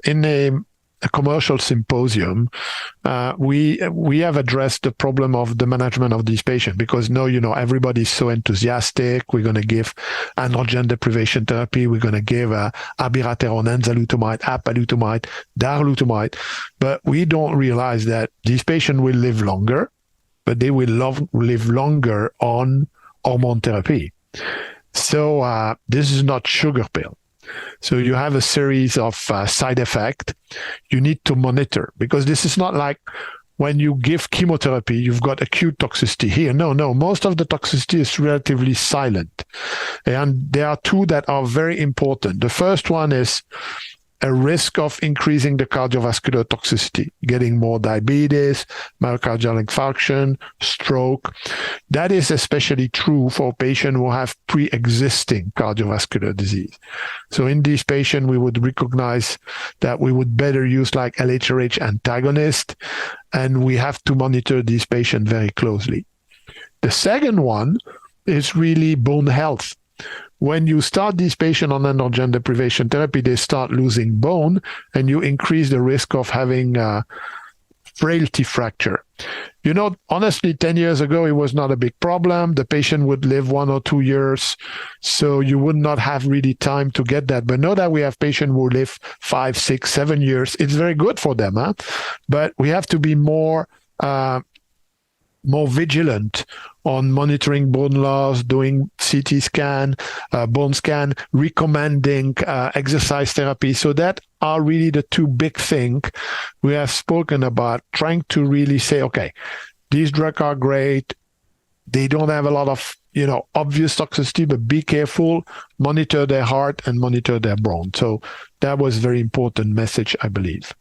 in a commercial symposium, we have addressed the problem of the management of these patients, because now, everybody's so enthusiastic. We're going to give androgen deprivation therapy. We're going to give abiraterone, enzalutamide, apalutamide, darolutamide. But we don't realize that these patients will live longer, but they will live longer on hormone therapy. So this is not sugar pill. So you have a series of side effects you need to monitor, because this is not like when you give chemotherapy, you've got acute toxicity here. No, most of the toxicity is relatively silent. And there are two that are very important. The first one is a risk of increasing the cardiovascular toxicity, getting more diabetes, myocardial infarction, stroke. That is especially true for patients who have pre-existing cardiovascular disease. So in these patients, we would recognize that we would better use like LHRH antagonist, and we have to monitor these patients very closely. The second one is really bone health. When you start these patients on androgen deprivation therapy, they start losing bone, and you increase the risk of having frailty fracture. Honestly, 10 years ago, it was not a big problem. The patient would live 1 or 2 years, so you would not have really time to get that. But now that we have patients who live 5, 6, 7 years, it's very good for them. But we have to be more vigilant on monitoring bone loss, doing CT scan, bone scan, recommending exercise therapy. So that are really the two big things we have spoken about, trying to really say, okay, these drugs are great. They don't have a lot of, obvious toxicity, but be careful, monitor their heart and monitor their bone. So that was a very important message, I believe.